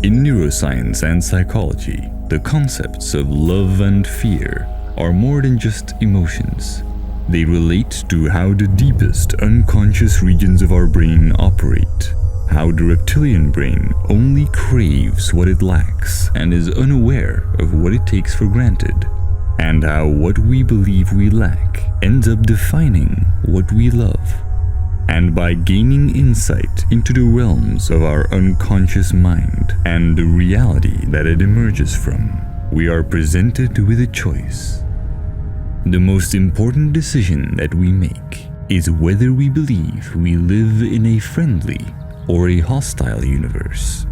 In neuroscience and psychology, the concepts of love and fear are more than just emotions. They relate to how the deepest unconscious regions of our brain operate, how the reptilian brain only craves what it lacks and is unaware of what it takes for granted, and how what we believe we lack ends up defining what we love. And by gaining insight into the realms of our unconscious mind and the reality that it emerges from, we are presented with a choice. The most important decision that we make is whether we believe we live in a friendly or a hostile universe.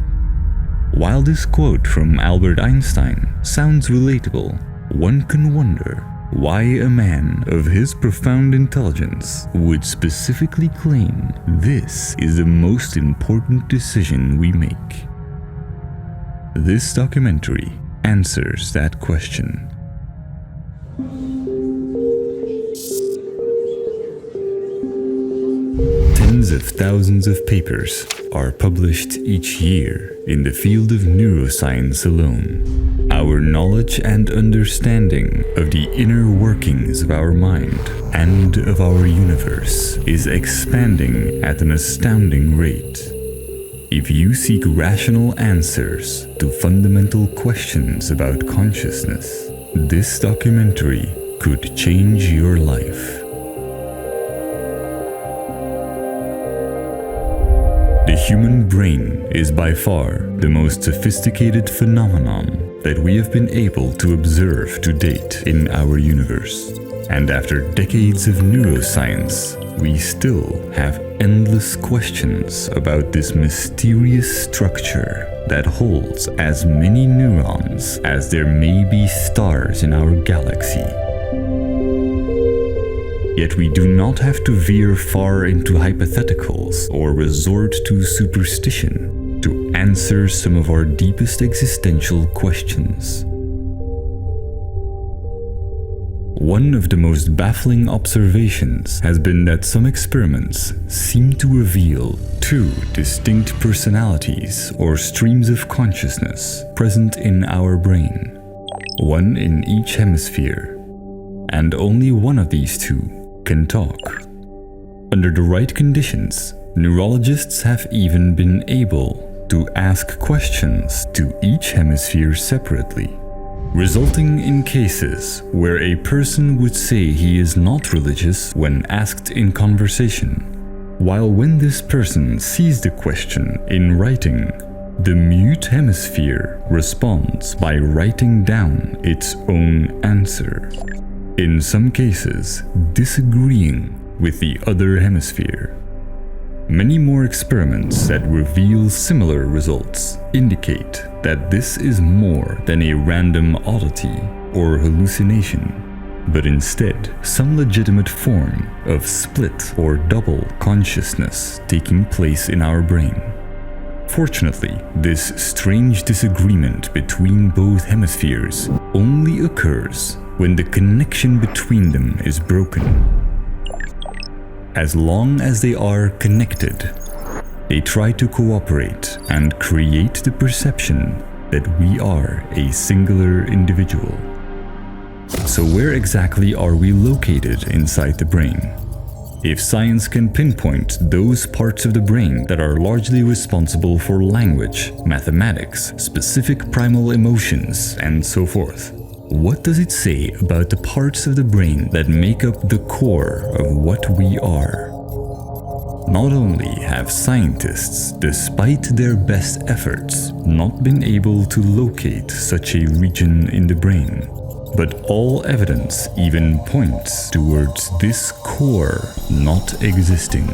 While this quote from Albert Einstein sounds relatable, one can wonder why a man of his profound intelligence would specifically claim this is the most important decision we make. This documentary answers that question. Tens of thousands of papers are published each year in the field of neuroscience alone. Our knowledge and understanding of the inner workings of our mind and of our universe is expanding at an astounding rate. If you seek rational answers to fundamental questions about consciousness, this documentary could change your life. The human brain is by far the most sophisticated phenomenon that we have been able to observe to date in our universe. And after decades of neuroscience, we still have endless questions about this mysterious structure that holds as many neurons as there may be stars in our galaxy. Yet we do not have to veer far into hypotheticals or resort to superstition to answer some of our deepest existential questions. One of the most baffling observations has been that some experiments seem to reveal two distinct personalities or streams of consciousness present in our brain, one in each hemisphere, and only one of these two can talk. Under the right conditions, neurologists have even been able to ask questions to each hemisphere separately, resulting in cases where a person would say he is not religious when asked in conversation, while when this person sees the question in writing, the mute hemisphere responds by writing down its own answer, in some cases disagreeing with the other hemisphere. Many more experiments that reveal similar results indicate that this is more than a random oddity or hallucination, but instead some legitimate form of split or double consciousness taking place in our brain. Fortunately, this strange disagreement between both hemispheres only occurs when the connection between them is broken. As long as they are connected, they try to cooperate and create the perception that we are a singular individual. So where exactly are we located inside the brain? If science can pinpoint those parts of the brain that are largely responsible for language, mathematics, specific primal emotions, and so forth, what does it say about the parts of the brain that make up the core of what we are? Not only have scientists, despite their best efforts, not been able to locate such a region in the brain, but all evidence even points towards this core not existing.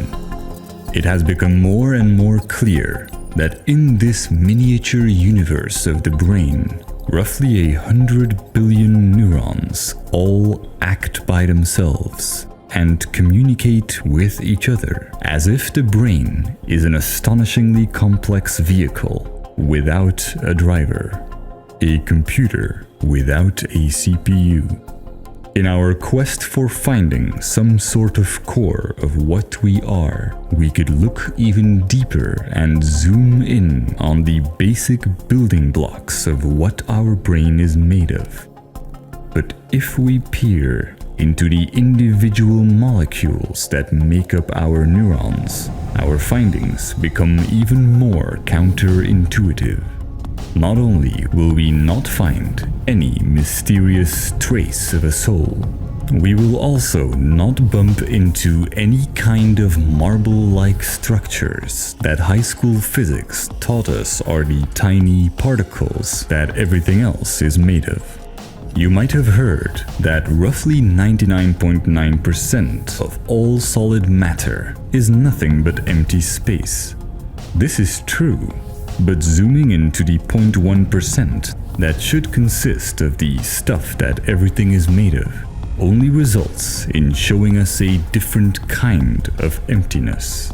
It has become more and more clear that in this miniature universe of the brain, roughly 100 billion neurons all act by themselves and communicate with each other, as if the brain is an astonishingly complex vehicle without a driver, a computer without a CPU. In our quest for finding some sort of core of what we are, we could look even deeper and zoom in on the basic building blocks of what our brain is made of. But if we peer into the individual molecules that make up our neurons, our findings become even more counterintuitive. Not only will we not find any mysterious trace of a soul, we will also not bump into any kind of marble-like structures that high school physics taught us are the tiny particles that everything else is made of. You might have heard that roughly 99.9% of all solid matter is nothing but empty space. This is true, but zooming into the 0.1% that should consist of the stuff that everything is made of only results in showing us a different kind of emptiness.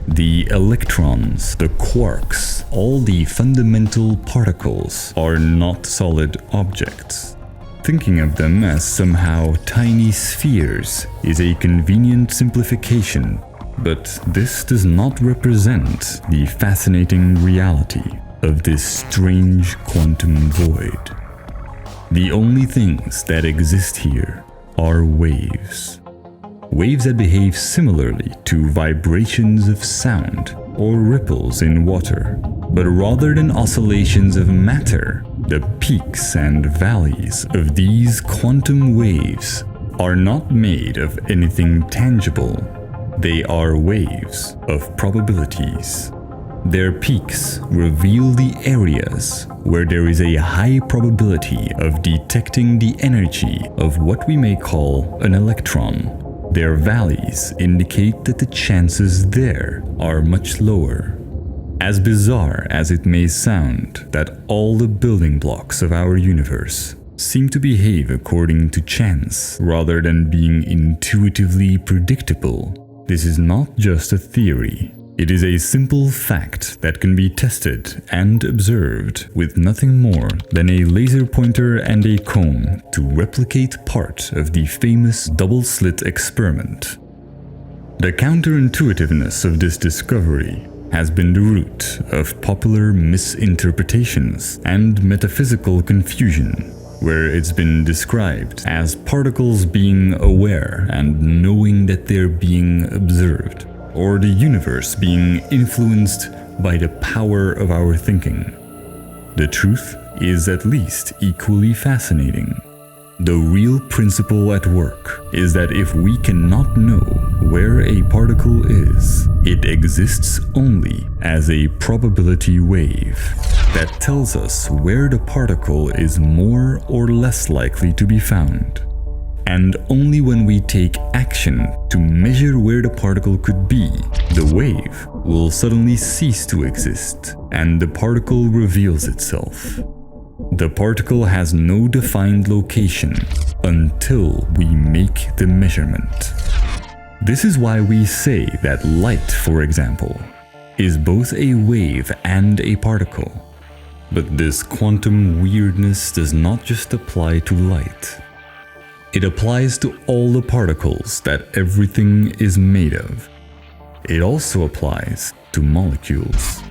The electrons, the quarks, all the fundamental particles are not solid objects. Thinking of them as somehow tiny spheres is a convenient simplification, but this does not represent the fascinating reality of this strange quantum void. The only things that exist here are waves. Waves that behave similarly to vibrations of sound or ripples in water, but rather than oscillations of matter, the peaks and valleys of these quantum waves are not made of anything tangible. They are waves of probabilities. Their peaks reveal the areas where there is a high probability of detecting the energy of what we may call an electron. Their valleys indicate that the chances there are much lower. As bizarre as it may sound that all the building blocks of our universe seem to behave according to chance rather than being intuitively predictable, this is not just a theory. It is a simple fact that can be tested and observed with nothing more than a laser pointer and a comb to replicate part of the famous double-slit experiment. The counterintuitiveness of this discovery has been the root of popular misinterpretations and metaphysical confusion, where it's been described as particles being aware and knowing that they're being observed, or the universe being influenced by the power of our thinking. The truth is at least equally fascinating. The real principle at work is that if we cannot know where a particle is, it exists only as a probability wave that tells us where the particle is more or less likely to be found. And only when we take action to measure where the particle could be, the wave will suddenly cease to exist and the particle reveals itself. The particle has no defined location until we make the measurement. This is why we say that light, for example, is both a wave and a particle. But this quantum weirdness does not just apply to light. It applies to all the particles that everything is made of. It also applies to molecules.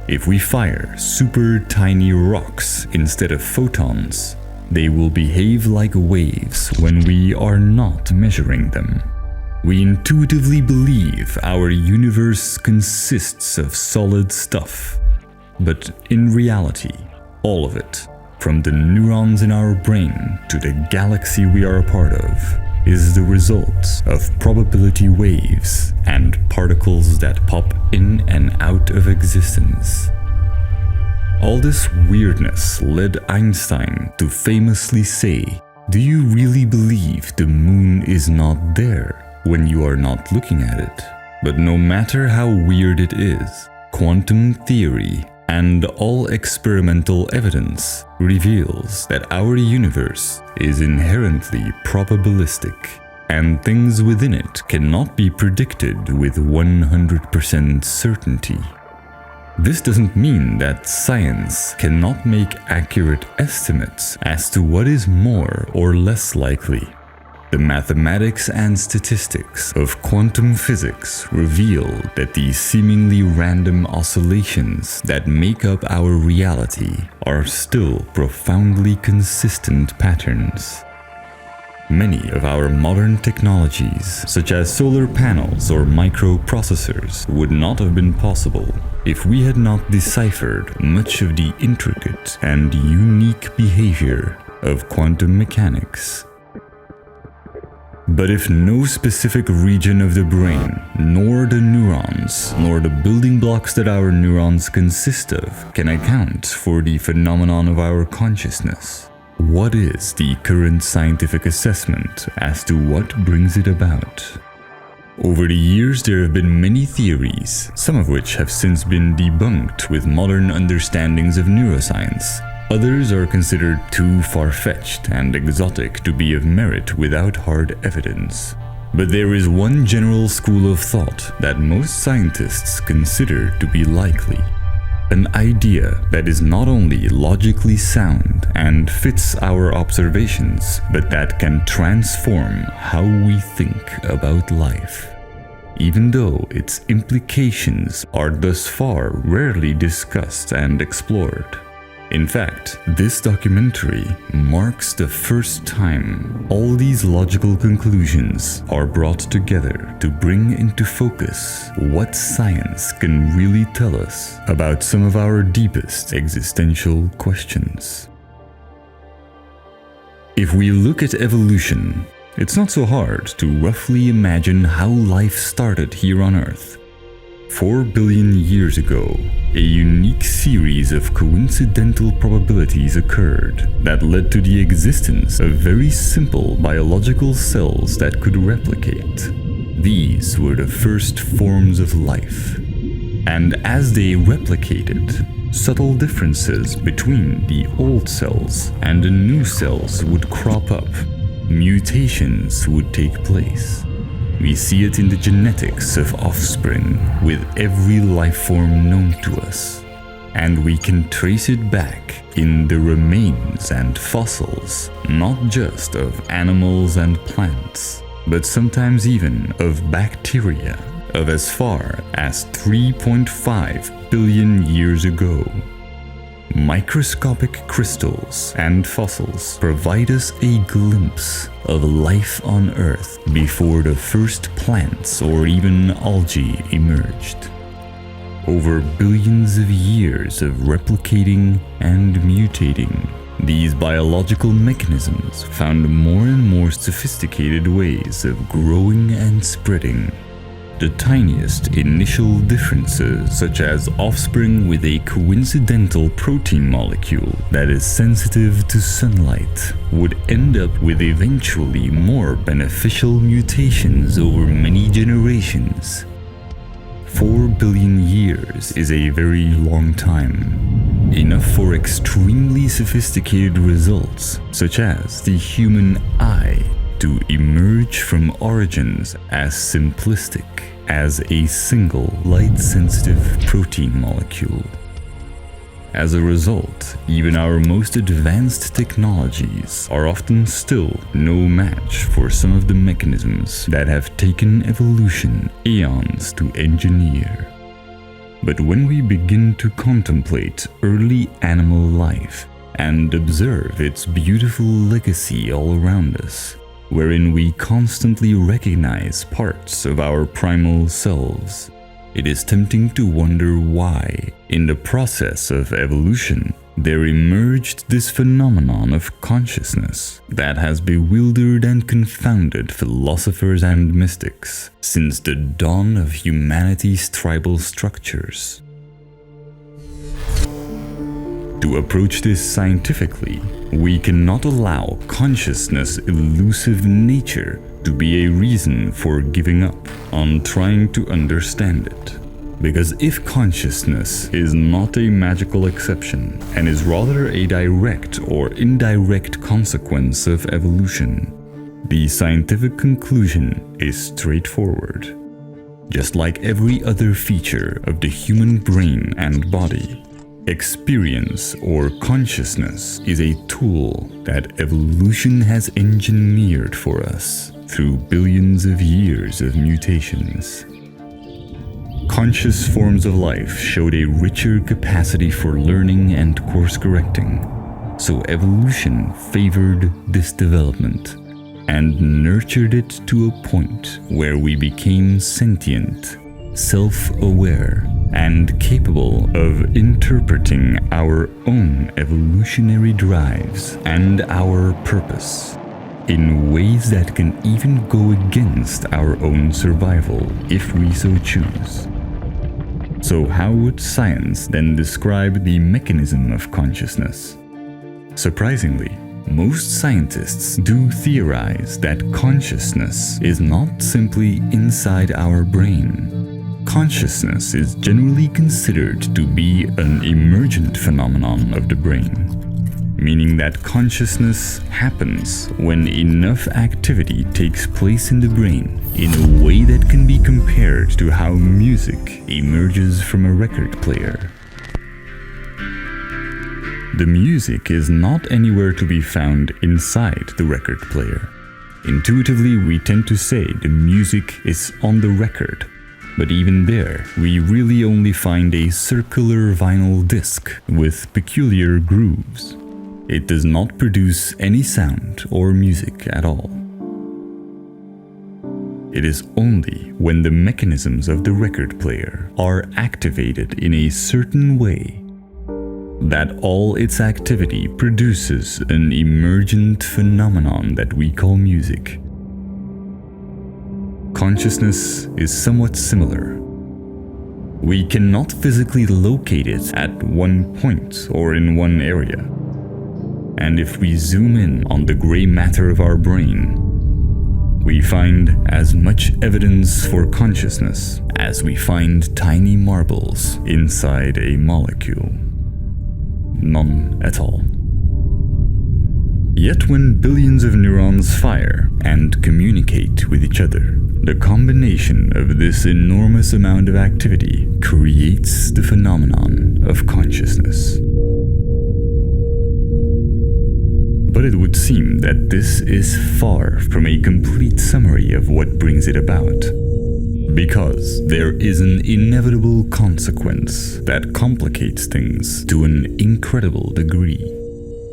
If we fire super tiny rocks instead of photons, they will behave like waves when we are not measuring them. We intuitively believe our universe consists of solid stuff, but in reality, all of it, from the neurons in our brain to the galaxy we are a part of, is the result of probability waves and particles that pop in and out of existence. All this weirdness led Einstein to famously say, "Do you really believe the moon is not there when you are not looking at it?" But no matter how weird it is, quantum theory and all experimental evidence reveals that our universe is inherently probabilistic, and things within it cannot be predicted with 100% certainty. This doesn't mean that science cannot make accurate estimates as to what is more or less likely. The mathematics and statistics of quantum physics reveal that these seemingly random oscillations that make up our reality are still profoundly consistent patterns. Many of our modern technologies, such as solar panels or microprocessors, would not have been possible if we had not deciphered much of the intricate and unique behavior of quantum mechanics. But if no specific region of the brain, nor the neurons, nor the building blocks that our neurons consist of, can account for the phenomenon of our consciousness, what is the current scientific assessment as to what brings it about? Over the years, there have been many theories, some of which have since been debunked with modern understandings of neuroscience. Others are considered too far-fetched and exotic to be of merit without hard evidence. But there is one general school of thought that most scientists consider to be likely. An idea that is not only logically sound and fits our observations, but that can transform how we think about life. Even though its implications are thus far rarely discussed and explored. In fact, this documentary marks the first time all these logical conclusions are brought together to bring into focus what science can really tell us about some of our deepest existential questions. If we look at evolution, it's not so hard to roughly imagine how life started here on Earth. 4 billion years ago, a unique series of coincidental probabilities occurred that led to the existence of very simple biological cells that could replicate. These were the first forms of life. And as they replicated, subtle differences between the old cells and the new cells would crop up. Mutations would take place. We see it in the genetics of offspring with every life form known to us. And we can trace it back in the remains and fossils, not just of animals and plants, but sometimes even of bacteria of as far as 3.5 billion years ago. Microscopic crystals and fossils provide us a glimpse of life on Earth before the first plants or even algae emerged. Over billions of years of replicating and mutating, these biological mechanisms found more and more sophisticated ways of growing and spreading. The tiniest initial differences, such as offspring with a coincidental protein molecule that is sensitive to sunlight, would end up with eventually more beneficial mutations over many generations. 4 billion years is a very long time, enough for extremely sophisticated results, such as the human eye, to emerge from origins as simplistic as a single light-sensitive protein molecule. As a result, even our most advanced technologies are often still no match for some of the mechanisms that have taken evolution eons to engineer. But when we begin to contemplate early animal life and observe its beautiful legacy all around us, wherein we constantly recognize parts of our primal selves, it is tempting to wonder why, in the process of evolution, there emerged this phenomenon of consciousness that has bewildered and confounded philosophers and mystics since the dawn of humanity's tribal structures. To approach this scientifically, we cannot allow consciousness' elusive nature to be a reason for giving up on trying to understand it. Because if consciousness is not a magical exception and is rather a direct or indirect consequence of evolution, the scientific conclusion is straightforward. Just like every other feature of the human brain and body, experience or consciousness is a tool that evolution has engineered for us through billions of years of mutations. Conscious forms of life showed a richer capacity for learning and course correcting, so evolution favored this development and nurtured it to a point where we became sentient, self-aware, and capable of interpreting our own evolutionary drives and our purpose in ways that can even go against our own survival if we so choose. So how would science then describe the mechanism of consciousness? Surprisingly, most scientists do theorize that consciousness is not simply inside our brain. Consciousness is generally considered to be an emergent phenomenon of the brain, meaning that consciousness happens when enough activity takes place in the brain in a way that can be compared to how music emerges from a record player. The music is not anywhere to be found inside the record player. Intuitively, we tend to say the music is on the record, but even there, we really only find a circular vinyl disc with peculiar grooves. It does not produce any sound or music at all. It is only when the mechanisms of the record player are activated in a certain way that all its activity produces an emergent phenomenon that we call music. Consciousness is somewhat similar. We cannot physically locate it at one point or in one area. And if we zoom in on the gray matter of our brain, we find as much evidence for consciousness as we find tiny marbles inside a molecule. None at all. Yet when billions of neurons fire and communicate with each other, the combination of this enormous amount of activity creates the phenomenon of consciousness. But it would seem that this is far from a complete summary of what brings it about, because there is an inevitable consequence that complicates things to an incredible degree.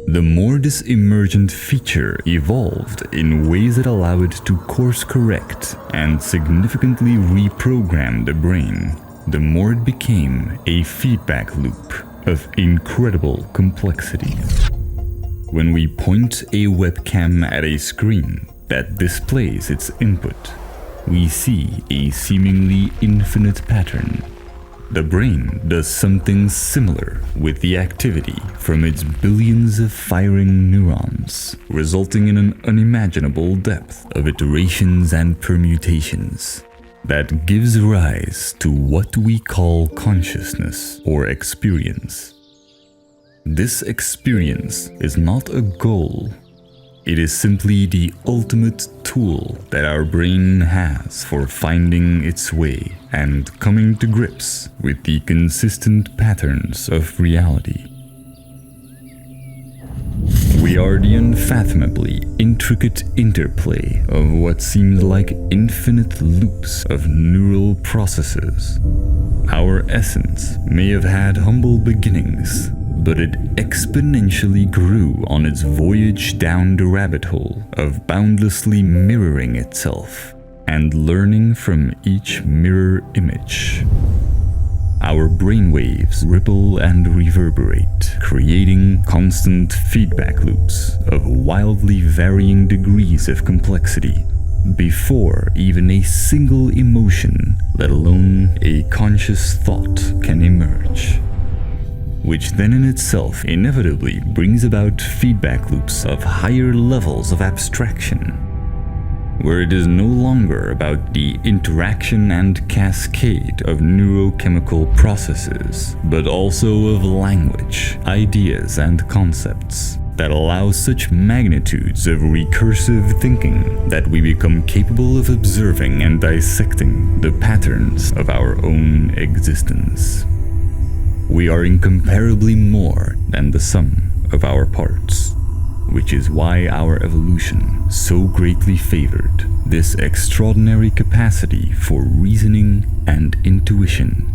The more this emergent feature evolved in ways that allow it to course correct and significantly reprogram the brain, the more it became a feedback loop of incredible complexity. When we point a webcam at a screen that displays its input, we see a seemingly infinite pattern. The brain does something similar with the activity from its billions of firing neurons, resulting in an unimaginable depth of iterations and permutations that gives rise to what we call consciousness or experience. This experience is not a goal. It is simply the ultimate tool that our brain has for finding its way and coming to grips with the consistent patterns of reality. We are the unfathomably intricate interplay of what seems like infinite loops of neural processes. Our essence may have had humble beginnings, but it exponentially grew on its voyage down the rabbit hole of boundlessly mirroring itself and learning from each mirror image. Our brainwaves ripple and reverberate, creating constant feedback loops of wildly varying degrees of complexity before even a single emotion, let alone a conscious thought, can emerge, which then in itself inevitably brings about feedback loops of higher levels of abstraction, where it is no longer about the interaction and cascade of neurochemical processes, but also of language, ideas, and concepts, that allows such magnitudes of recursive thinking that we become capable of observing and dissecting the patterns of our own existence. We are incomparably more than the sum of our parts, which is why our evolution so greatly favored this extraordinary capacity for reasoning and intuition,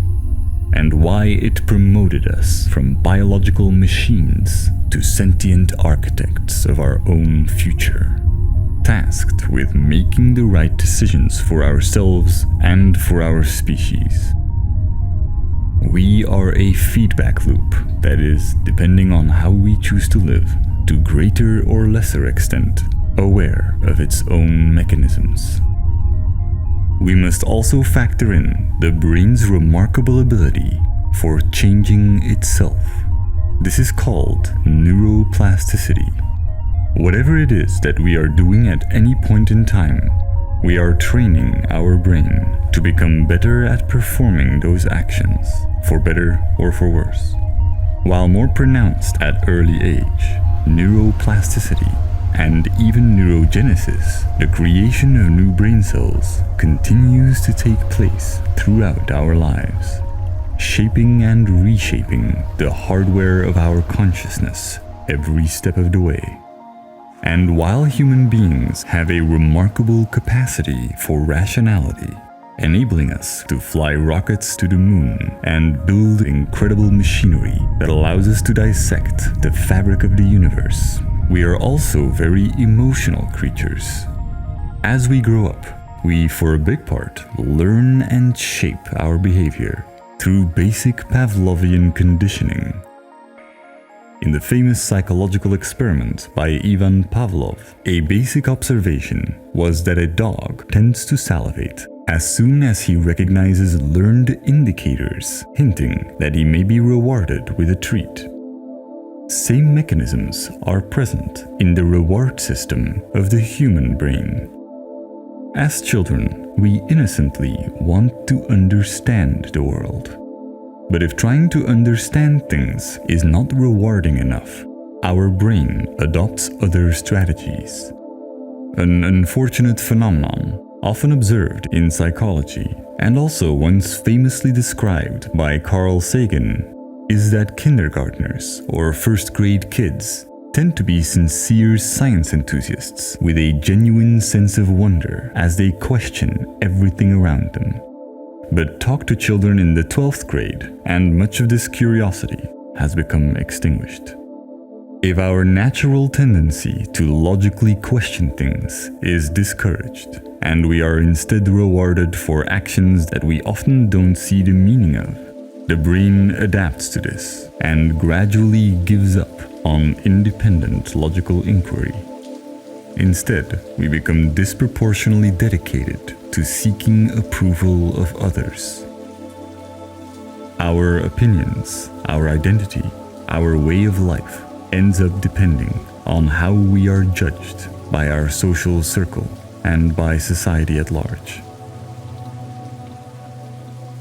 and why it promoted us from biological machines to sentient architects of our own future, tasked with making the right decisions for ourselves and for our species. We are a feedback loop that is, depending on how we choose to live, to greater or lesser extent, aware of its own mechanisms. We must also factor in the brain's remarkable ability for changing itself. This is called neuroplasticity. Whatever it is that we are doing at any point in time, we are training our brain to become better at performing those actions, for better or for worse. While more pronounced at early age, neuroplasticity and even neurogenesis, the creation of new brain cells, continues to take place throughout our lives, shaping and reshaping the hardware of our consciousness every step of the way. And while human beings have a remarkable capacity for rationality, enabling us to fly rockets to the moon and build incredible machinery that allows us to dissect the fabric of the universe, we are also very emotional creatures. As we grow up, we, for a big part, learn and shape our behavior through basic Pavlovian conditioning. In the famous psychological experiment by Ivan Pavlov, a basic observation was that a dog tends to salivate as soon as he recognizes learned indicators hinting that he may be rewarded with a treat. Same mechanisms are present in the reward system of the human brain. As children, we innocently want to understand the world. But if trying to understand things is not rewarding enough, our brain adopts other strategies. An unfortunate phenomenon often observed in psychology, and also once famously described by Carl Sagan, is that kindergartners or first-grade kids tend to be sincere science enthusiasts with a genuine sense of wonder as they question everything around them. But talk to children in the 12th grade, and much of this curiosity has become extinguished. If our natural tendency to logically question things is discouraged, and we are instead rewarded for actions that we often don't see the meaning of, the brain adapts to this and gradually gives up on independent logical inquiry. Instead, we become disproportionately dedicated to seeking approval of others. Our opinions, our identity, our way of life ends up depending on how we are judged by our social circle and by society at large.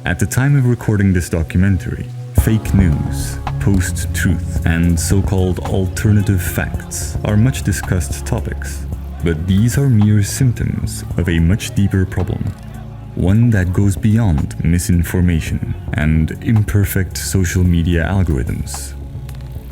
At the time of recording this documentary, fake news, post-truth, and so-called alternative facts are much discussed topics, but these are mere symptoms of a much deeper problem, one that goes beyond misinformation and imperfect social media algorithms.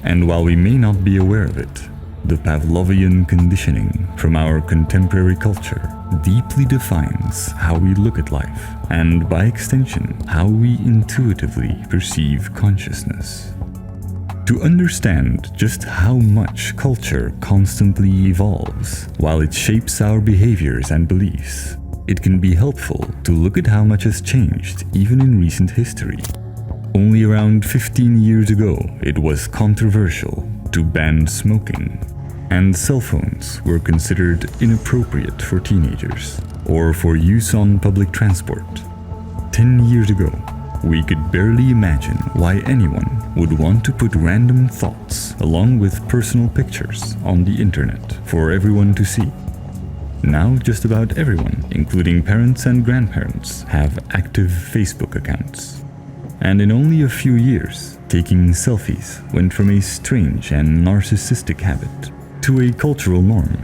And while we may not be aware of it, the Pavlovian conditioning from our contemporary culture deeply defines how we look at life, and by extension, how we intuitively perceive consciousness. To understand just how much culture constantly evolves while it shapes our behaviors and beliefs, it can be helpful to look at how much has changed even in recent history. Only around 15 years ago, it was controversial to ban smoking, and cell phones were considered inappropriate for teenagers or for use on public transport. 10 years ago, we could barely imagine why anyone would want to put random thoughts along with personal pictures on the internet for everyone to see. Now just about everyone, including parents and grandparents, have active Facebook accounts. And in only a few years, taking selfies went from a strange and narcissistic habit to a cultural norm.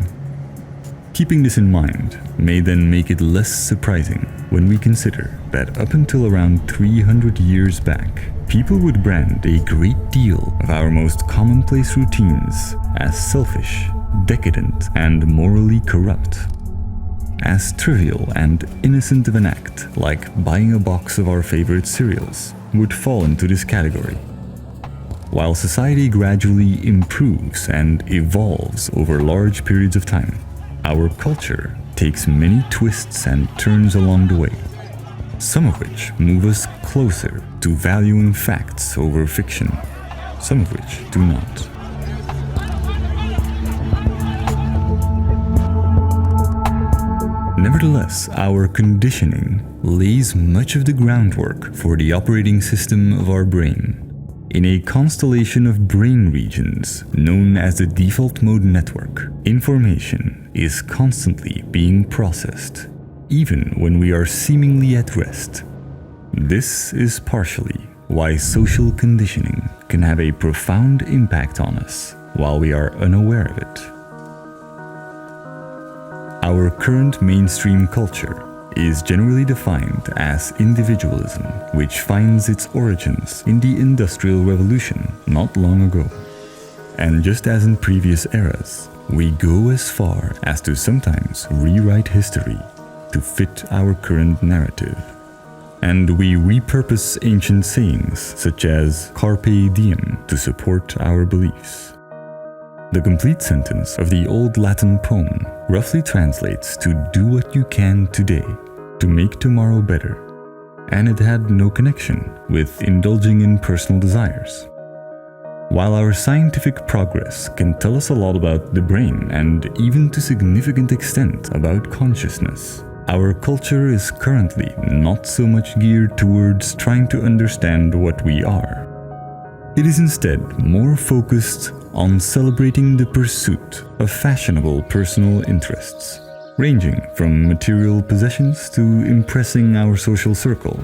Keeping this in mind may then make it less surprising when we consider that up until around 300 years back, people would brand a great deal of our most commonplace routines as selfish, decadent, and morally corrupt. As trivial and innocent of an act like buying a box of our favorite cereals would fall into this category. While society gradually improves and evolves over large periods of time, our culture takes many twists and turns along the way, some of which move us closer to valuing facts over fiction, some of which do not. Nevertheless, our conditioning lays much of the groundwork for the operating system of our brain. In a constellation of brain regions known as the default mode network, information is constantly being processed, even when we are seemingly at rest. This is partially why social conditioning can have a profound impact on us while we are unaware of it. Our current mainstream culture is generally defined as individualism, which finds its origins in the Industrial Revolution not long ago. And just as in previous eras, we go as far as to sometimes rewrite history to fit our current narrative. And we repurpose ancient sayings such as carpe diem to support our beliefs. The complete sentence of the old Latin poem roughly translates to "do what you can today to make tomorrow better," and it had no connection with indulging in personal desires. While our scientific progress can tell us a lot about the brain and even to significant extent about consciousness, our culture is currently not so much geared towards trying to understand what we are. It is instead more focused on celebrating the pursuit of fashionable personal interests, ranging from material possessions to impressing our social circle,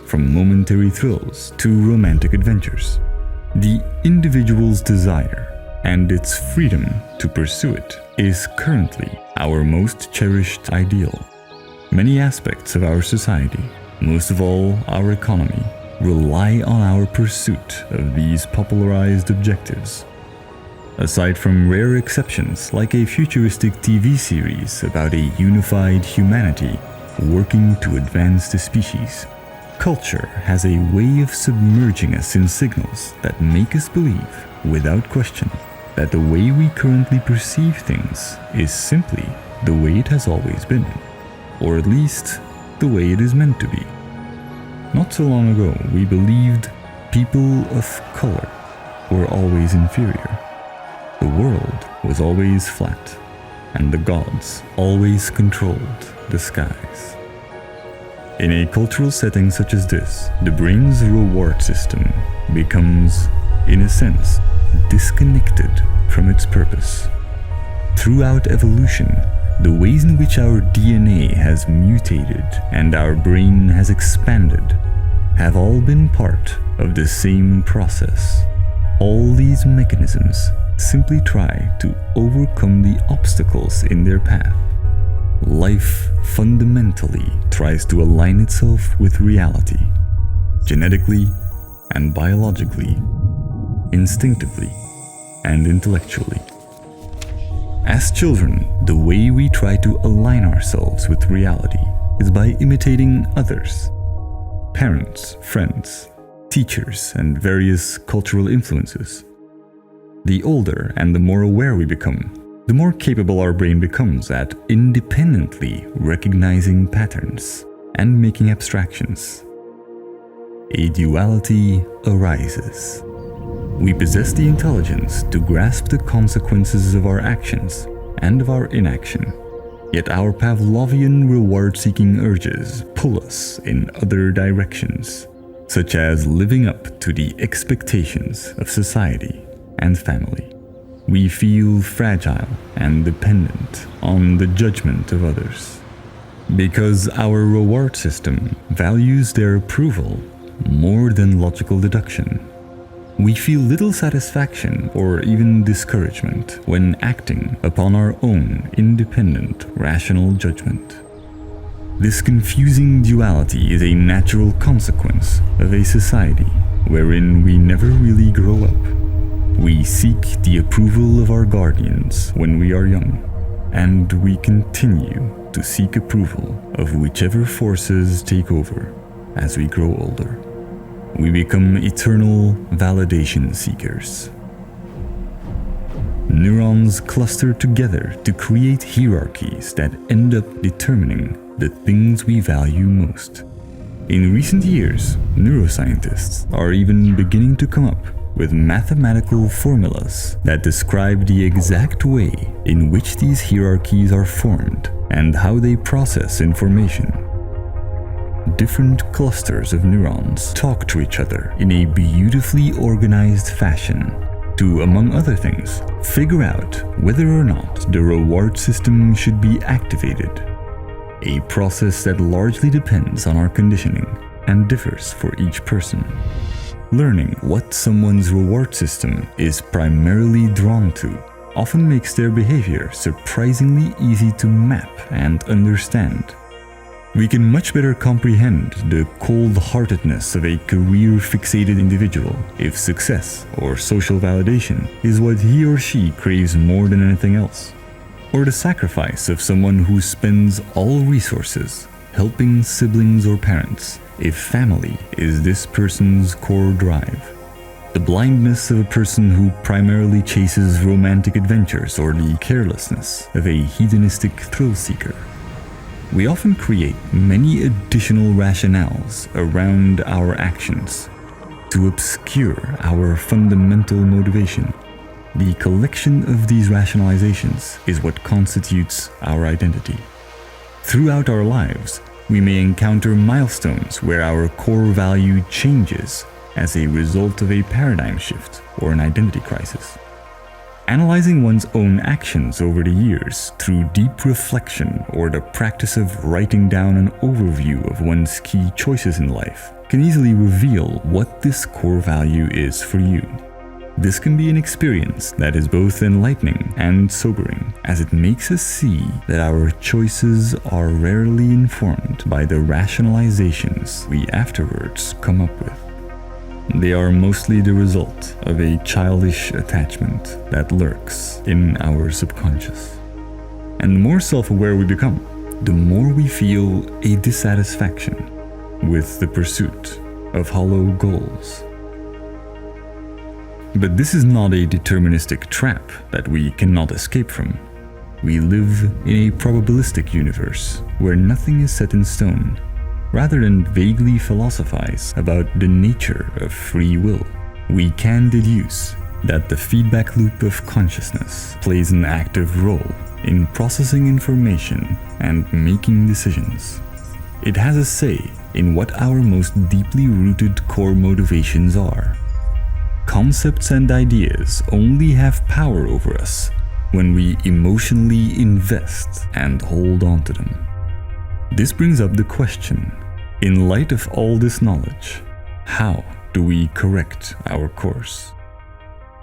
from momentary thrills to romantic adventures. The individual's desire and its freedom to pursue it is currently our most cherished ideal. Many aspects of our society, most of all our economy, rely on our pursuit of these popularized objectives. Aside from rare exceptions like a futuristic TV series about a unified humanity working to advance the species, culture has a way of submerging us in signals that make us believe, without question, that the way we currently perceive things is simply the way it has always been, or at least the way it is meant to be. Not so long ago, we believed people of color were always inferior. The world was always flat, and the gods always controlled the skies. In a cultural setting such as this, the brain's reward system becomes, in a sense, disconnected from its purpose. Throughout evolution, the ways in which our DNA has mutated and our brain has expanded have all been part of the same process. All these mechanisms simply try to overcome the obstacles in their path. Life fundamentally tries to align itself with reality, genetically and biologically, instinctively and intellectually. As children, the way we try to align ourselves with reality is by imitating others, parents, friends, teachers, and various cultural influences. The older and the more aware we become, the more capable our brain becomes at independently recognizing patterns and making abstractions. A duality arises. We possess the intelligence to grasp the consequences of our actions and of our inaction, yet our Pavlovian reward-seeking urges pull us in other directions, such as living up to the expectations of society and family. We feel fragile and dependent on the judgment of others. Because our reward system values their approval, more than logical deduction. We feel little satisfaction or even discouragement when acting upon our own independent, rational judgment. This confusing duality is a natural consequence of a society wherein we never really grow up. We seek the approval of our guardians when we are young, and we continue to seek approval of whichever forces take over as we grow older. We become eternal validation seekers. Neurons cluster together to create hierarchies that end up determining the things we value most. In recent years, neuroscientists are even beginning to come up with mathematical formulas that describe the exact way in which these hierarchies are formed and how they process information. Different clusters of neurons talk to each other in a beautifully organized fashion to, among other things, figure out whether or not the reward system should be activated, a process that largely depends on our conditioning and differs for each person. Learning what someone's reward system is primarily drawn to often makes their behavior surprisingly easy to map and understand. We can much better comprehend the cold-heartedness of a career-fixated individual if success or social validation is what he or she craves more than anything else, or the sacrifice of someone who spends all resources helping siblings or parents if family is this person's core drive. The blindness of a person who primarily chases romantic adventures, or the carelessness of a hedonistic thrill-seeker. We often create many additional rationales around our actions to obscure our fundamental motivation. The collection of these rationalizations is what constitutes our identity. Throughout our lives, we may encounter milestones where our core value changes as a result of a paradigm shift or an identity crisis. Analyzing one's own actions over the years through deep reflection or the practice of writing down an overview of one's key choices in life can easily reveal what this core value is for you. This can be an experience that is both enlightening and sobering, as it makes us see that our choices are rarely informed by the rationalizations we afterwards come up with. They are mostly the result of a childish attachment that lurks in our subconscious. And the more self-aware we become, the more we feel a dissatisfaction with the pursuit of hollow goals. But this is not a deterministic trap that we cannot escape from. We live in a probabilistic universe where nothing is set in stone. Rather than vaguely philosophize about the nature of free will, we can deduce that the feedback loop of consciousness plays an active role in processing information and making decisions. It has a say in what our most deeply rooted core motivations are. Concepts and ideas only have power over us when we emotionally invest and hold on to them. This brings up the question, in light of all this knowledge, how do we correct our course?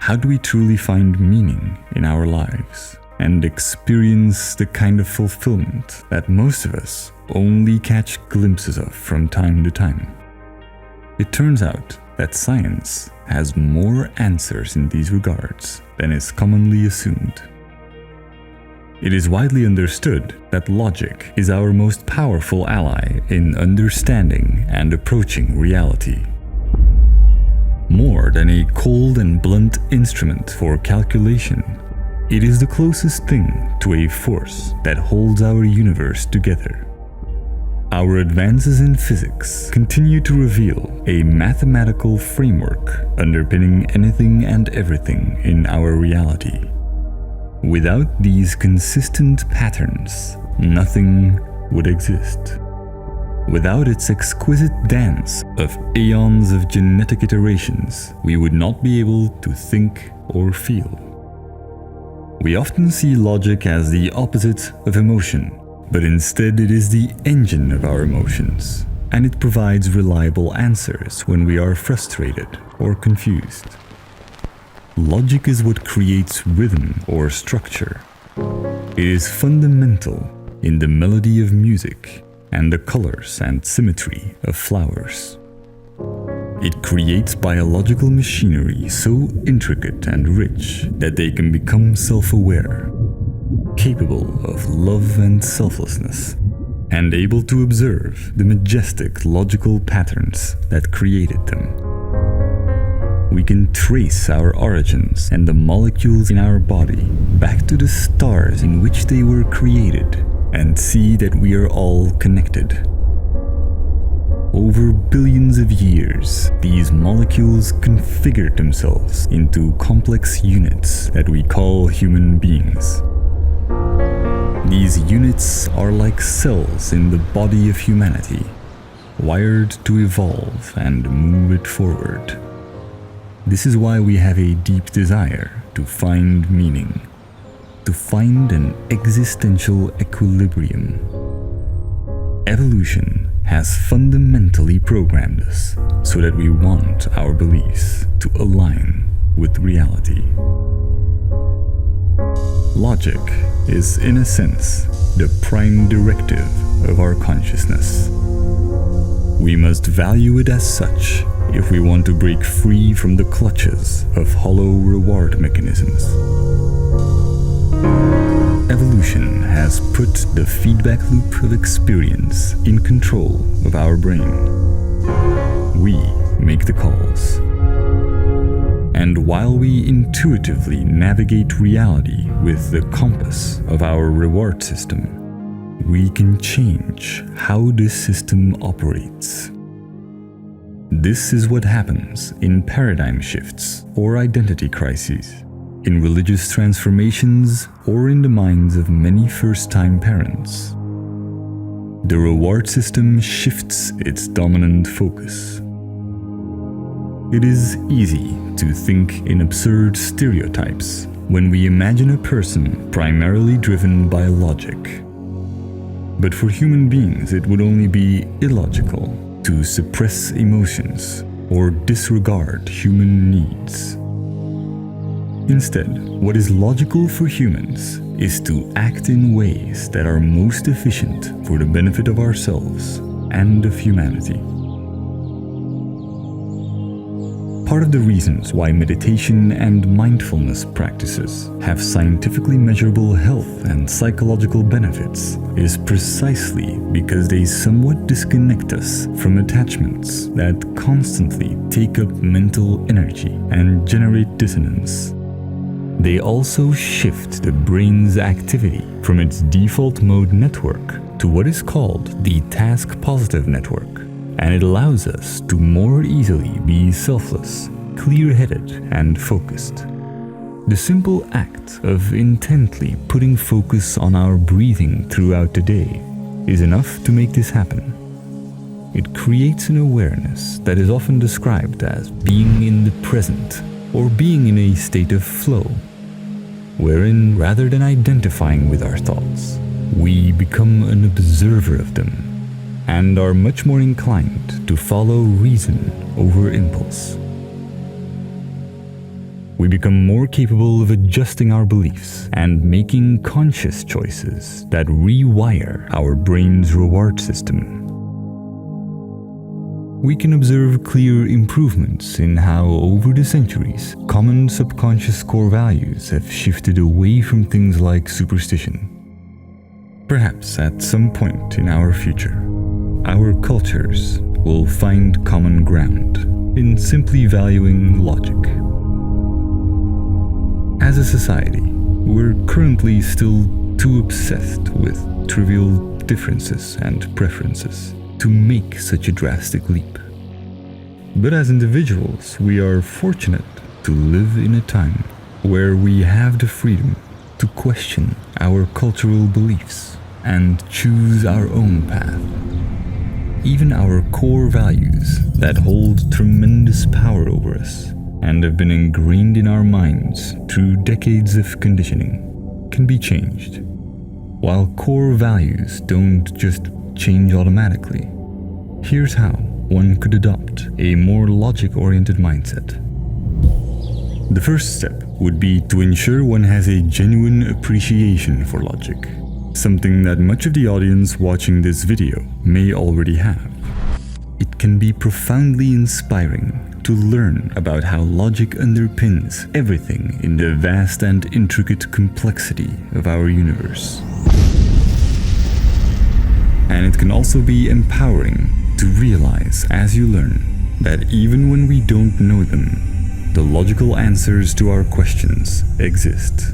How do we truly find meaning in our lives and experience the kind of fulfillment that most of us only catch glimpses of from time to time? It turns out that science has more answers in these regards than is commonly assumed. It is widely understood that logic is our most powerful ally in understanding and approaching reality. More than a cold and blunt instrument for calculation, it is the closest thing to a force that holds our universe together. Our advances in physics continue to reveal a mathematical framework underpinning anything and everything in our reality. Without these consistent patterns, nothing would exist. Without its exquisite dance of aeons of genetic iterations, we would not be able to think or feel. We often see logic as the opposite of emotion, but instead it is the engine of our emotions. and it provides reliable answers when we are frustrated or confused. Logic is what creates rhythm or structure. It is fundamental in the melody of music and the colors and symmetry of flowers. It creates biological machinery so intricate and rich that they can become self-aware, capable of love and selflessness, and able to observe the majestic logical patterns that created them. We can trace our origins and the molecules in our body back to the stars in which they were created and see that we are all connected. Over billions of years, these molecules configured themselves into complex units that we call human beings. These units are like cells in the body of humanity, wired to evolve and move it forward. This is why we have a deep desire to find meaning, to find an existential equilibrium. Evolution has fundamentally programmed us so that we want our beliefs to align with reality. Logic is, in a sense, the prime directive of our consciousness. We must value it as such if we want to break free from the clutches of hollow reward mechanisms. Evolution has put the feedback loop of experience in control of our brain. We make the calls. And while we intuitively navigate reality with the compass of our reward system, we can change how this system operates. This is what happens in paradigm shifts or identity crises, in religious transformations, or in the minds of many first-time parents. The reward system shifts its dominant focus. It is easy to think in absurd stereotypes when we imagine a person primarily driven by logic. But for human beings, it would only be illogical to suppress emotions or disregard human needs. Instead, what is logical for humans is to act in ways that are most efficient for the benefit of ourselves and of humanity. Part of the reasons why meditation and mindfulness practices have scientifically measurable health and psychological benefits is precisely because they somewhat disconnect us from attachments that constantly take up mental energy and generate dissonance. They also shift the brain's activity from its default mode network to what is called the task-positive network, and it allows us to more easily be selfless, clear-headed, and focused. The simple act of intently putting focus on our breathing throughout the day is enough to make this happen. It creates an awareness that is often described as being in the present or being in a state of flow, wherein rather than identifying with our thoughts, we become an observer of them and are much more inclined to follow reason over impulse. We become more capable of adjusting our beliefs and making conscious choices that rewire our brain's reward system. We can observe clear improvements in how, over the centuries, common subconscious core values have shifted away from things like superstition. Perhaps at some point in our future, our cultures will find common ground in simply valuing logic. As a society, we're currently still too obsessed with trivial differences and preferences to make such a drastic leap. But as individuals, we are fortunate to live in a time where we have the freedom to question our cultural beliefs and choose our own path. Even our core values that hold tremendous power over us and have been ingrained in our minds through decades of conditioning can be changed. While core values don't just change automatically, Here's how one could adopt a more logic-oriented mindset. The first step would be to ensure one has a genuine appreciation for logic, something that much of the audience watching this video may already have. It can be profoundly inspiring to learn about how logic underpins everything in the vast and intricate complexity of our universe. And it can also be empowering to realize as you learn that even when we don't know them, the logical answers to our questions exist.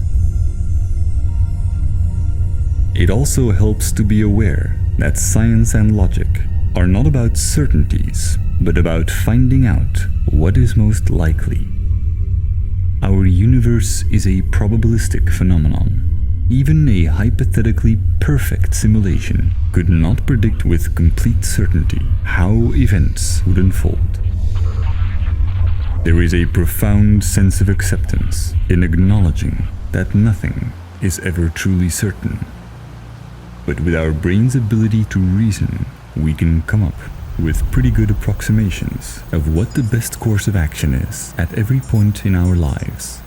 It also helps to be aware that science and logic are not about certainties, but about finding out what is most likely. Our universe is a probabilistic phenomenon. Even a hypothetically perfect simulation could not predict with complete certainty how events would unfold. There is a profound sense of acceptance in acknowledging that nothing is ever truly certain. But with our brain's ability to reason, we can come up with pretty good approximations of what the best course of action is at every point in our lives.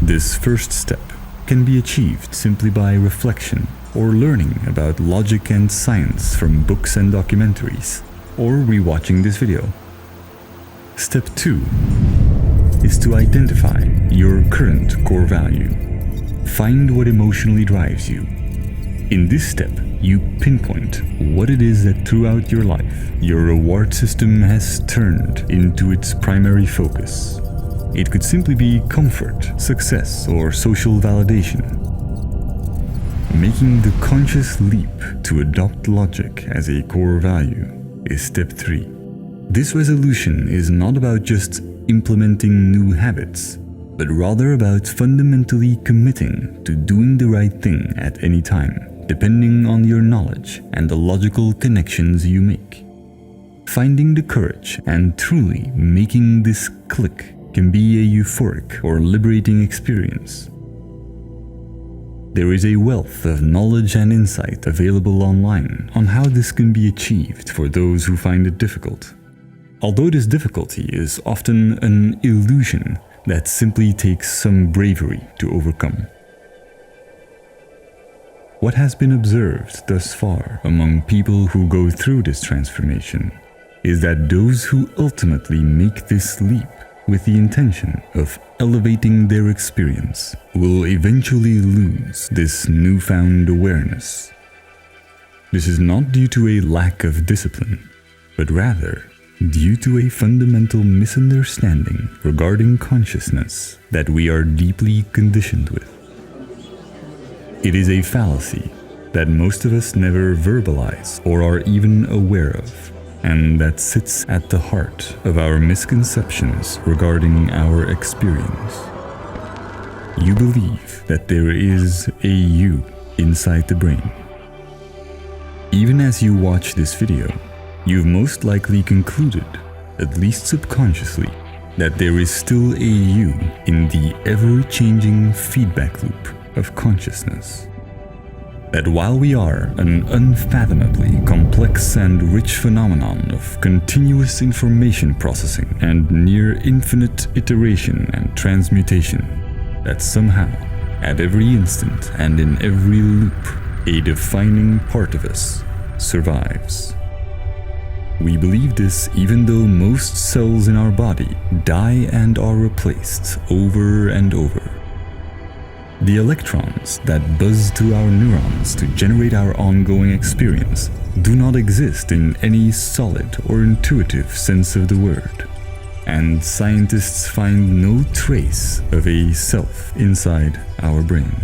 This first step can be achieved simply by reflection or learning about logic and science from books and documentaries, or rewatching this video. Step 2 is to identify your current core value. Find what emotionally drives you. In this step, you pinpoint what it is that throughout your life, your reward system has turned into its primary focus. It could simply be comfort, success, or social validation. Making the conscious leap to adopt logic as a core value is step 3. This resolution is not about just implementing new habits, but rather about fundamentally committing to doing the right thing at any time, depending on your knowledge and the logical connections you make. Finding the courage and truly making this click can be a euphoric or liberating experience. There is a wealth of knowledge and insight available online on how this can be achieved for those who find it difficult. Although this difficulty is often an illusion that simply takes some bravery to overcome. What has been observed thus far among people who go through this transformation is that those who ultimately make this leap with the intention of elevating their experience will eventually lose this newfound awareness. This is not due to a lack of discipline, but rather due to a fundamental misunderstanding regarding consciousness that we are deeply conditioned with. It is a fallacy that most of us never verbalize or are even aware of, and that sits at the heart of our misconceptions regarding our experience. You believe that there is a you inside the brain. Even as you watch this video, you've most likely concluded, at least subconsciously, that there is still a you in the ever-changing feedback loop of consciousness. That while we are an unfathomably complex and rich phenomenon of continuous information processing and near infinite iteration and transmutation, that somehow, at every instant and in every loop, a defining part of us survives. We believe this even though most cells in our body die and are replaced over and over. The electrons that buzz through our neurons to generate our ongoing experience do not exist in any solid or intuitive sense of the word, and scientists find no trace of a self inside our brain.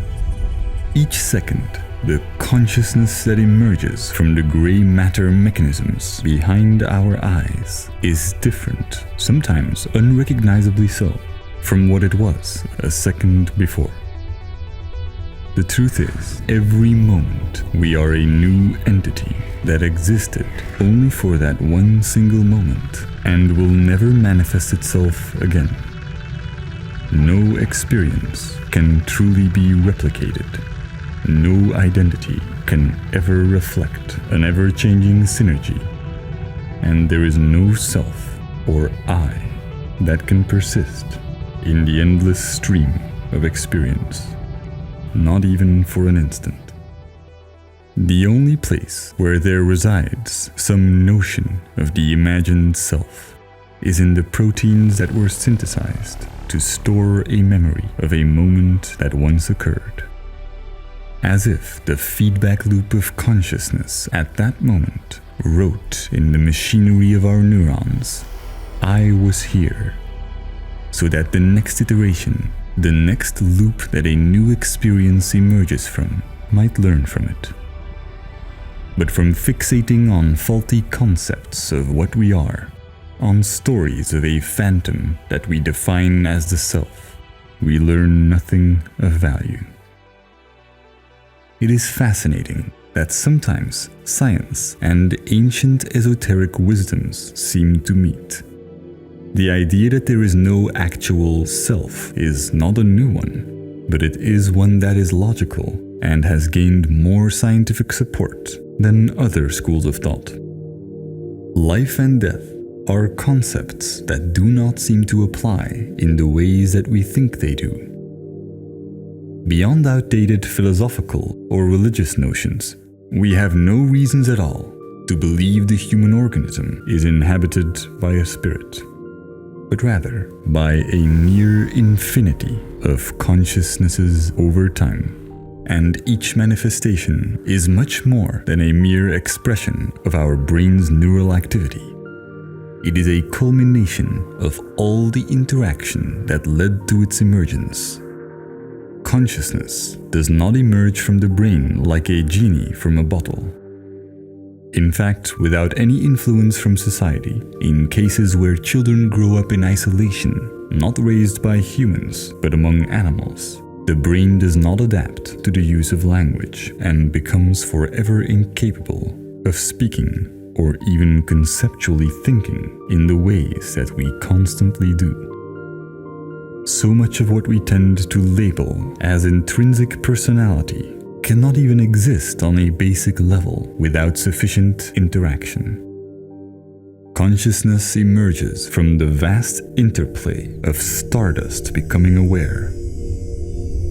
Each second, the consciousness that emerges from the gray matter mechanisms behind our eyes is different, sometimes unrecognizably so, from what it was a second before. The truth is, every moment we are a new entity that existed only for that one single moment and will never manifest itself again. No experience can truly be replicated. No identity can ever reflect an ever-changing synergy. and there is no self or I that can persist in the endless stream of experience, not even for an instant. The only place where there resides some notion of the imagined self is in the proteins that were synthesized to store a memory of a moment that once occurred. As if the feedback loop of consciousness at that moment wrote in the machinery of our neurons, I was here, so that the next iteration, the next loop that a new experience emerges from, might learn from it. But from fixating on faulty concepts of what we are, on stories of a phantom that we define as the self, we learn nothing of value. It is fascinating that sometimes science and ancient esoteric wisdoms seem to meet. The idea that there is no actual self is not a new one, but it is one that is logical and has gained more scientific support than other schools of thought. Life and death are concepts that do not seem to apply in the ways that we think they do. Beyond outdated philosophical or religious notions, we have no reasons at all to believe the human organism is inhabited by a spirit, but rather by a mere infinity of consciousnesses over time. And each manifestation is much more than a mere expression of our brain's neural activity. It is a culmination of all the interaction that led to its emergence. Consciousness does not emerge from the brain like a genie from a bottle. In fact, without any influence from society, in cases where children grow up in isolation, not raised by humans but among animals, the brain does not adapt to the use of language and becomes forever incapable of speaking or even conceptually thinking in the ways that we constantly do. So much of what we tend to label as intrinsic personality cannot even exist on a basic level without sufficient interaction. Consciousness emerges from the vast interplay of stardust becoming aware.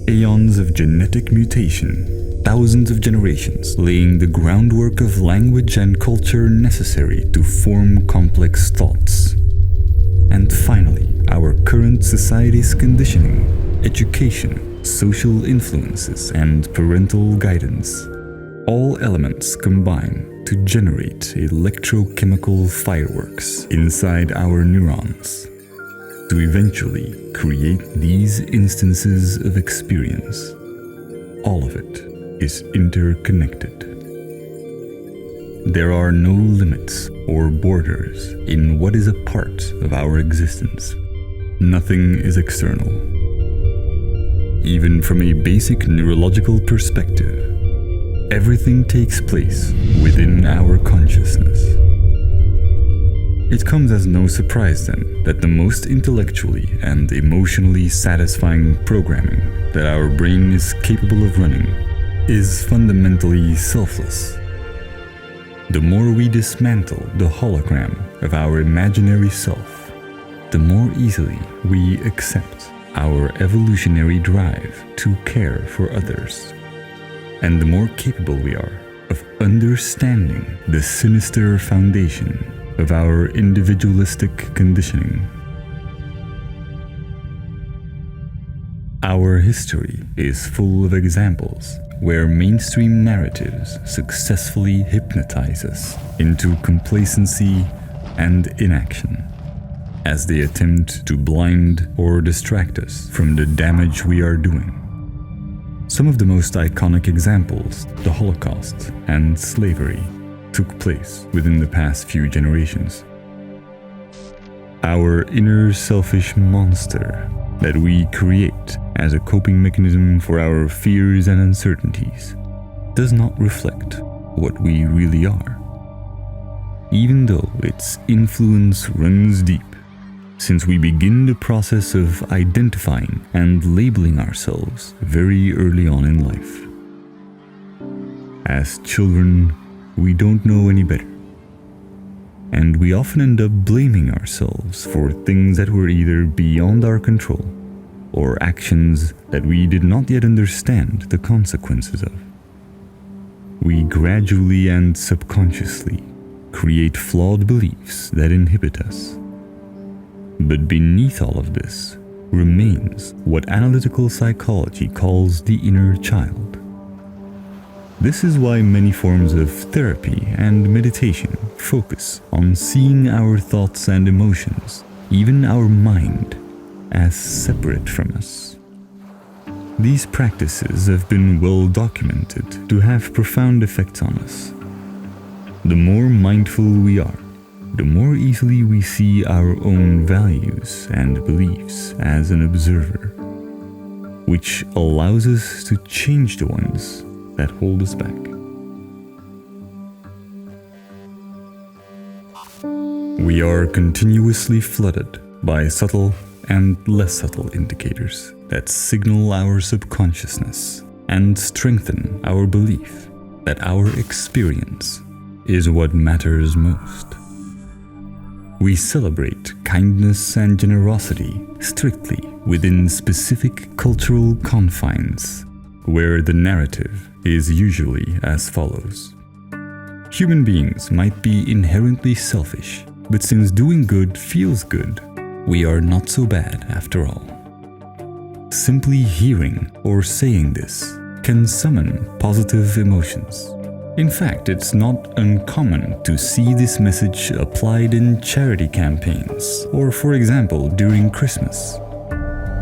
Aeons of genetic mutation, thousands of generations laying the groundwork of language and culture necessary to form complex thoughts. And finally, our current society's conditioning, education, social influences, and parental guidance. All elements combine to generate electrochemical fireworks inside our neurons, to eventually create these instances of experience. All of it is interconnected. There are no limits or borders in what is a part of our existence. Nothing is external. Even from a basic neurological perspective, everything takes place within our consciousness. It comes as no surprise then that the most intellectually and emotionally satisfying programming that our brain is capable of running is fundamentally selfless. The more we dismantle the hologram of our imaginary self, the more easily we accept our evolutionary drive to care for others, and the more capable we are of understanding the sinister foundation of our individualistic conditioning. Our history is full of examples where mainstream narratives successfully hypnotize us into complacency and inaction, as they attempt to blind or distract us from the damage we are doing. Some of the most iconic examples, the Holocaust and slavery, took place within the past few generations. Our inner selfish monster that we create as a coping mechanism for our fears and uncertainties does not reflect what we really are, even though its influence runs deep, since we begin the process of identifying and labeling ourselves very early on in life. As children, we don't know any better, and we often end up blaming ourselves for things that were either beyond our control or actions that we did not yet understand the consequences of. We gradually and subconsciously create flawed beliefs that inhibit us. But beneath all of this remains what analytical psychology calls the inner child. This is why many forms of therapy and meditation focus on seeing our thoughts and emotions, even our mind, as separate from us. These practices have been well documented to have profound effects on us. The more mindful we are, the more easily we see our own values and beliefs as an observer, which allows us to change the ones that hold us back. We are continuously flooded by subtle and less subtle indicators that signal our subconsciousness and strengthen our belief that our experience is what matters most. We celebrate kindness and generosity strictly within specific cultural confines, where the narrative is usually as follows. Human beings might be inherently selfish, but since doing good feels good, we are not so bad after all. Simply hearing or saying this can summon positive emotions. In fact, it's not uncommon to see this message applied in charity campaigns, or for example, during Christmas.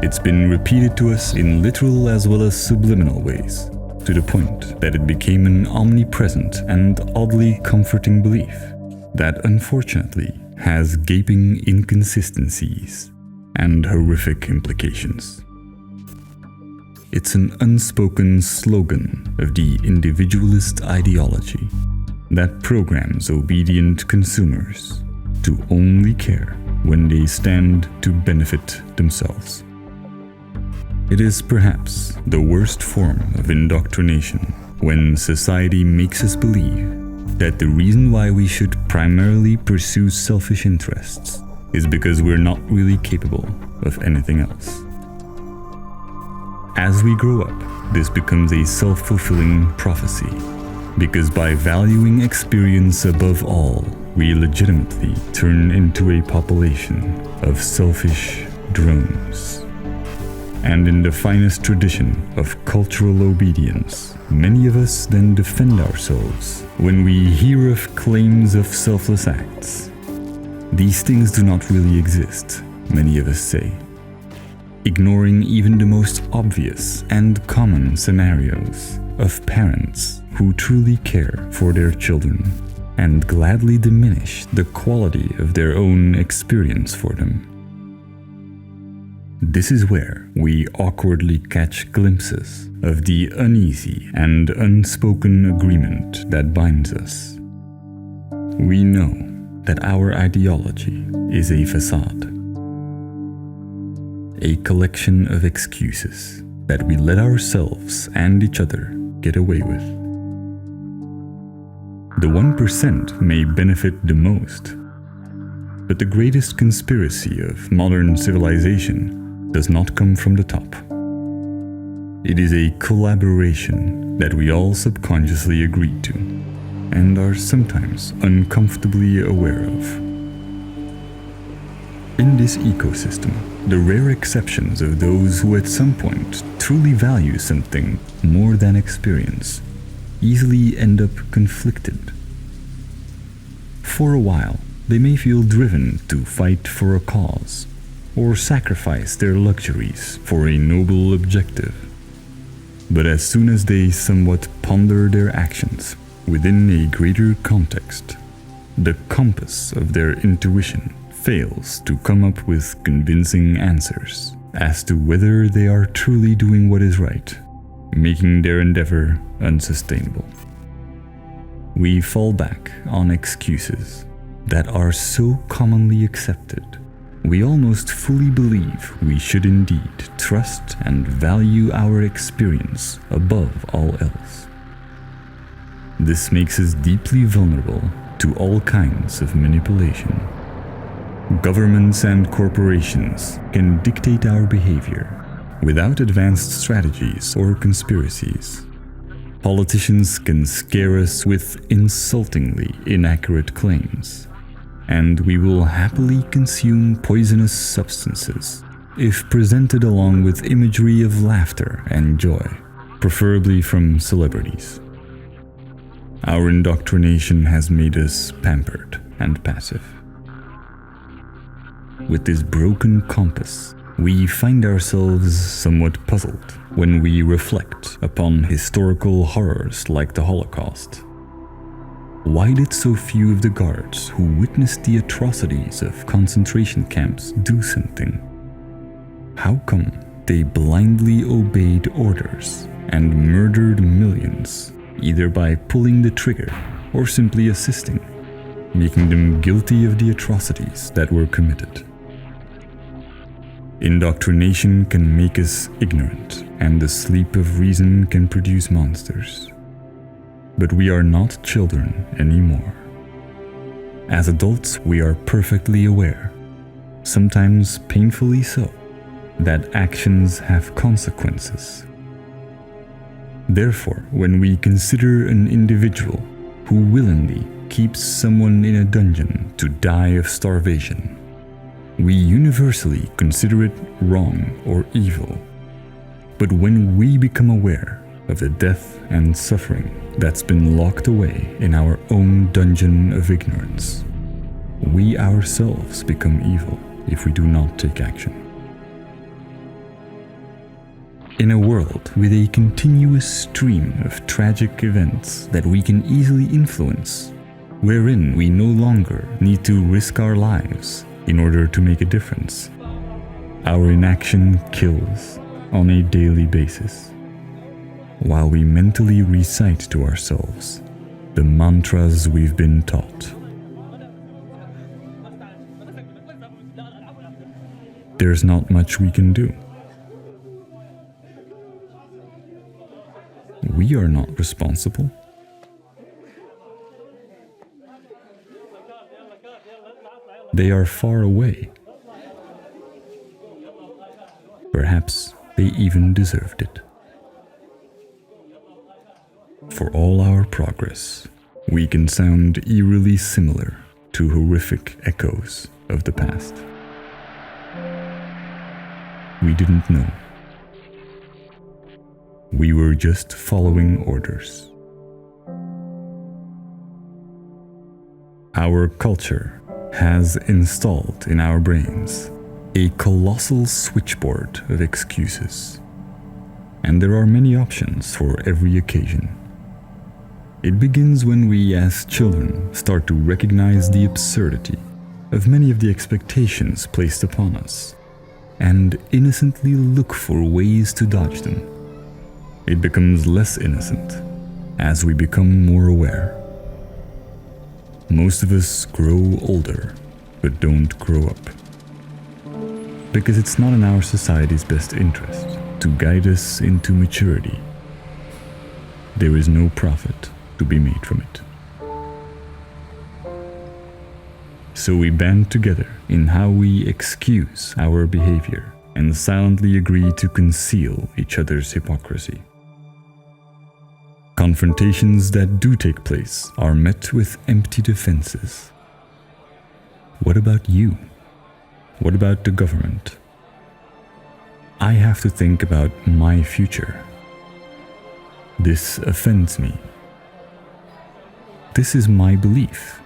It's been repeated to us in literal as well as subliminal ways, to the point that it became an omnipresent and oddly comforting belief that unfortunately has gaping inconsistencies and horrific implications. It's an unspoken slogan of the individualist ideology that programs obedient consumers to only care when they stand to benefit themselves. It is perhaps the worst form of indoctrination when society makes us believe that the reason why we should primarily pursue selfish interests is because we're not really capable of anything else. As we grow up, this becomes a self-fulfilling prophecy, because by valuing experience above all, we legitimately turn into a population of selfish drones. And in the finest tradition of cultural obedience, many of us then defend ourselves when we hear of claims of selfless acts. These things do not really exist, many of us say, ignoring even the most obvious and common scenarios of parents who truly care for their children and gladly diminish the quality of their own experience for them. This is where we awkwardly catch glimpses of the uneasy and unspoken agreement that binds us. We know that our ideology is a facade, a collection of excuses that we let ourselves and each other get away with. The 1% may benefit the most, but the greatest conspiracy of modern civilization does not come from the top. It is a collaboration that we all subconsciously agreed to and are sometimes uncomfortably aware of. In this ecosystem, the rare exceptions of those who at some point truly value something more than experience easily end up conflicted. For a while, they may feel driven to fight for a cause or sacrifice their luxuries for a noble objective. But as soon as they somewhat ponder their actions within a greater context, the compass of their intuition fails to come up with convincing answers as to whether they are truly doing what is right, making their endeavor unsustainable. We fall back on excuses that are so commonly accepted, we almost fully believe we should indeed trust and value our experience above all else. This makes us deeply vulnerable to all kinds of manipulation. Governments and corporations can dictate our behavior without advanced strategies or conspiracies. Politicians can scare us with insultingly inaccurate claims, and we will happily consume poisonous substances if presented along with imagery of laughter and joy, preferably from celebrities. Our indoctrination has made us pampered and passive. With this broken compass, we find ourselves somewhat puzzled when we reflect upon historical horrors like the Holocaust. Why did so few of the guards who witnessed the atrocities of concentration camps do something? How come they blindly obeyed orders and murdered millions, either by pulling the trigger or simply assisting, making them guilty of the atrocities that were committed? Indoctrination can make us ignorant, and the sleep of reason can produce monsters. But we are not children anymore. As adults, we are perfectly aware, sometimes painfully so, that actions have consequences. Therefore, when we consider an individual who willingly keeps someone in a dungeon to die of starvation, we universally consider it wrong or evil. But when we become aware of the death and suffering that's been locked away in our own dungeon of ignorance, we ourselves become evil if we do not take action. In a world with a continuous stream of tragic events that we can easily influence, wherein we no longer need to risk our lives in order to make a difference, our inaction kills on a daily basis, while we mentally recite to ourselves the mantras we've been taught. There's not much we can do. We are not responsible. They are far away. Perhaps they even deserved it. For all our progress, we can sound eerily similar to horrific echoes of the past. We didn't know. We were just following orders. Our culture has installed in our brains a colossal switchboard of excuses, and there are many options for every occasion. It begins when we as children start to recognize the absurdity of many of the expectations placed upon us, and innocently look for ways to dodge them. It becomes less innocent as we become more aware. Most of us grow older, but don't grow up, because it's not in our society's best interest to guide us into maturity. There is no profit to be made from it. So we band together in how we excuse our behavior and silently agree to conceal each other's hypocrisy. Confrontations that do take place are met with empty defenses. What about you? What about the government? I have to think about my future. This offends me. This is my belief.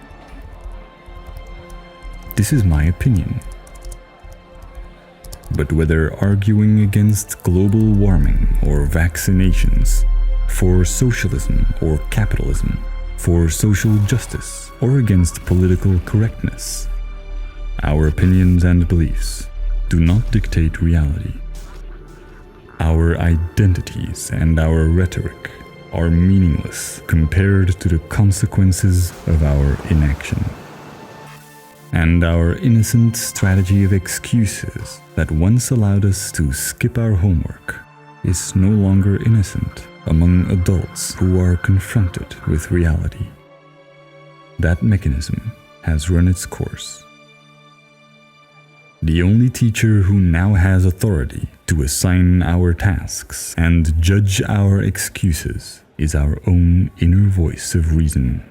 This is my opinion. But whether arguing against global warming or vaccinations, for socialism or capitalism, for social justice or against political correctness, our opinions and beliefs do not dictate reality. Our identities and our rhetoric are meaningless compared to the consequences of our inaction. And our innocent strategy of excuses that once allowed us to skip our homework is no longer innocent among adults who are confronted with reality. that mechanism has run its course. The only teacher who now has authority to assign our tasks and judge our excuses is our own inner voice of reason.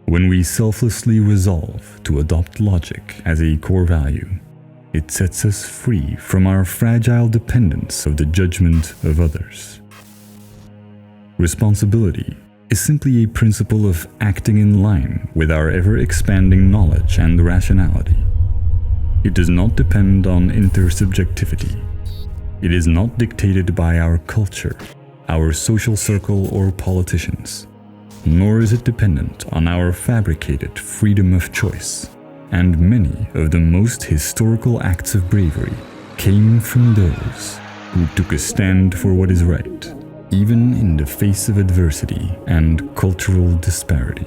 When we selflessly resolve to adopt logic as a core value, it sets us free from our fragile dependence of the judgment of others. Responsibility is simply a principle of acting in line with our ever-expanding knowledge and rationality. It does not depend on intersubjectivity. It is not dictated by our culture, our social circle, or politicians, nor is it dependent on our fabricated freedom of choice. And many of the most historical acts of bravery came from those who took a stand for what is right, even in the face of adversity and cultural disparity.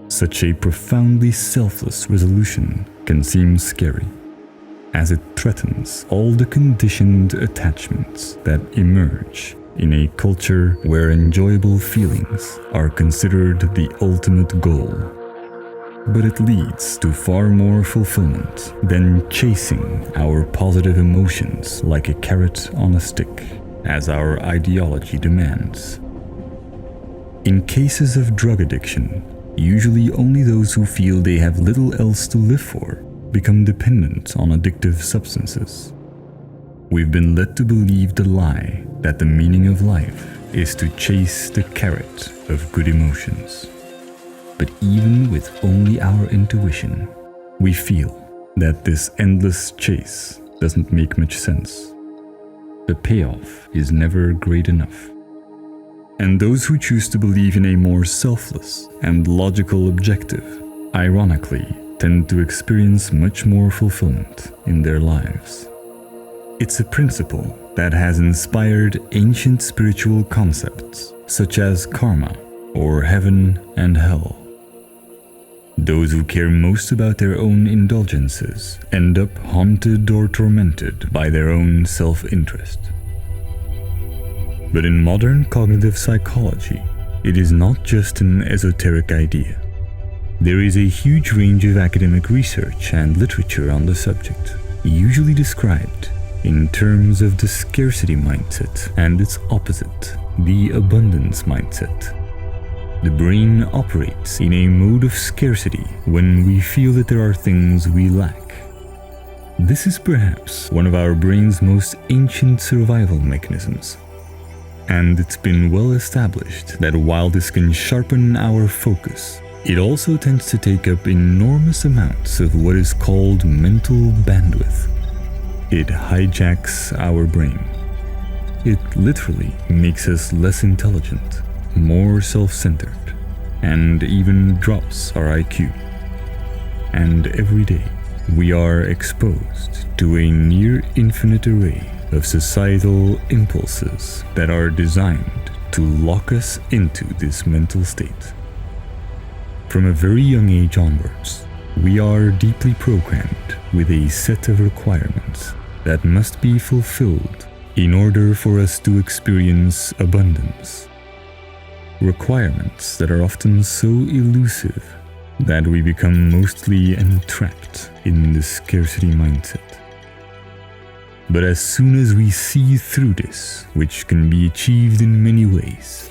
Such a profoundly selfless resolution can seem scary, as it threatens all the conditioned attachments that emerge in a culture where enjoyable feelings are considered the ultimate goal. But it leads to far more fulfillment than chasing our positive emotions like a carrot on a stick, as our ideology demands. In cases of drug addiction, usually only those who feel they have little else to live for become dependent on addictive substances. We've been led to believe the lie that the meaning of life is to chase the carrot of good emotions. But even with only our intuition, we feel that this endless chase doesn't make much sense. The payoff is never great enough. And those who choose to believe in a more selfless and logical objective, ironically, tend to experience much more fulfillment in their lives. It's a principle that has inspired ancient spiritual concepts such as karma or heaven and hell. Those who care most about their own indulgences end up haunted or tormented by their own self-interest. But in modern cognitive psychology, it is not just an esoteric idea. There is a huge range of academic research and literature on the subject, usually described in terms of the scarcity mindset and its opposite, the abundance mindset. The brain operates in a mode of scarcity when we feel that there are things we lack. This is perhaps one of our brain's most ancient survival mechanisms. And it's been well established that while this can sharpen our focus, it also tends to take up enormous amounts of what is called mental bandwidth. It hijacks our brain. It literally makes us less intelligent, more self-centered, and even drops our IQ. And every day, we are exposed to a near infinite array of societal impulses that are designed to lock us into this mental state. From a very young age onwards, we are deeply programmed with a set of requirements that must be fulfilled in order for us to experience abundance. Requirements that are often so elusive that we become mostly entrapped in the scarcity mindset. But as soon as we see through this, which can be achieved in many ways,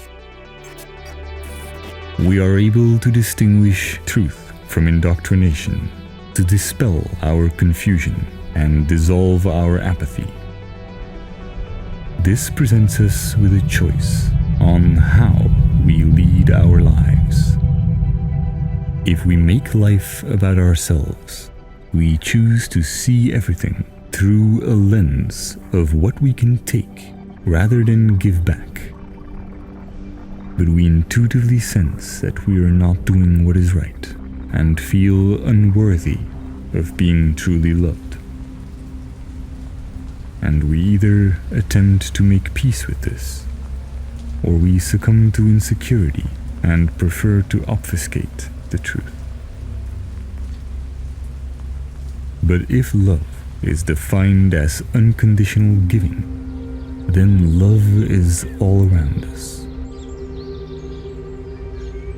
we are able to distinguish truth from indoctrination, to dispel our confusion and dissolve our apathy. This presents us with a choice on how we lead our lives. If we make life about ourselves, we choose to see everything through a lens of what we can take rather than give back. But we intuitively sense that we are not doing what is right and feel unworthy of being truly loved. And we either attempt to make peace with this, or we succumb to insecurity and prefer to obfuscate the truth. But if love is defined as unconditional giving, then love is all around us.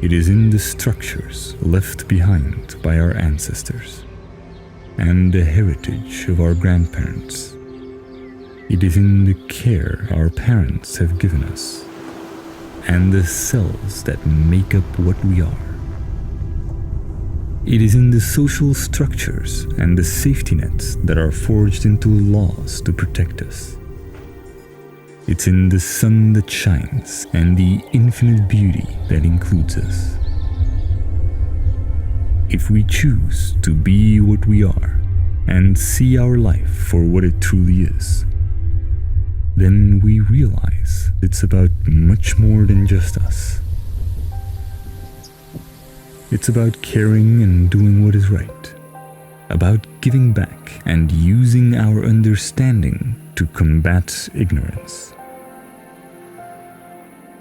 It is in the structures left behind by our ancestors and the heritage of our grandparents. It is in the care our parents have given us and the cells that make up what we are. It is in the social structures and the safety nets that are forged into laws to protect us. It's in the sun that shines and the infinite beauty that includes us. If we choose to be what we are and see our life for what it truly is, then we realize it's about much more than just us. It's about caring and doing what is right, about giving back and using our understanding to combat ignorance.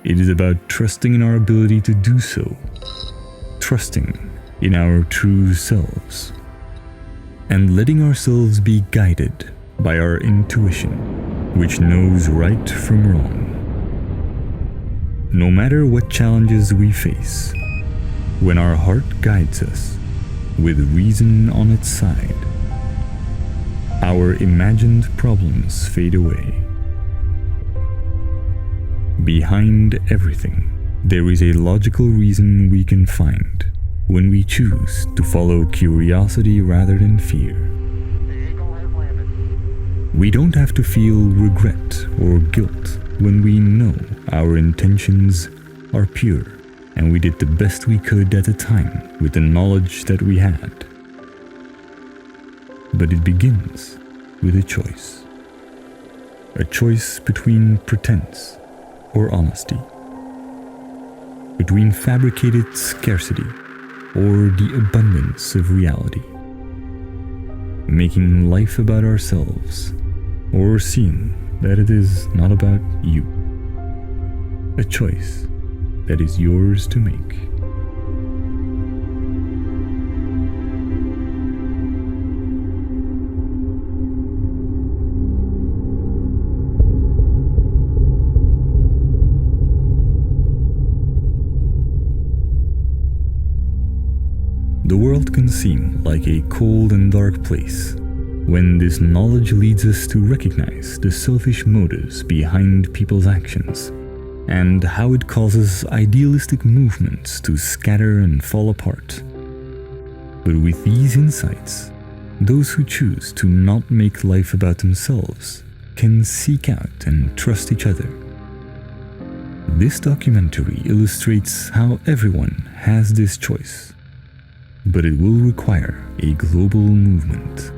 It is about trusting in our ability to do so, trusting in our true selves, and letting ourselves be guided by our intuition, which knows right from wrong. No matter what challenges we face, when our heart guides us with reason on its side, our imagined problems fade away. Behind everything, there is a logical reason we can find when we choose to follow curiosity rather than fear. We don't have to feel regret or guilt when we know our intentions are pure and we did the best we could at the time with the knowledge that we had. But it begins with a choice. A choice between pretense or honesty, between fabricated scarcity or the abundance of reality, making life about ourselves or seeing that it is not about you. A choice that is yours to make. The world can seem like a cold and dark place when this knowledge leads us to recognize the selfish motives behind people's actions and how it causes idealistic movements to scatter and fall apart. But with these insights, those who choose to not make life about themselves can seek out and trust each other. This documentary illustrates how everyone has this choice, but it will require a global movement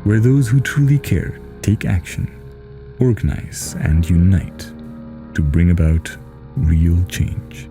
where those who truly care take action, organize, and unite to bring about real change.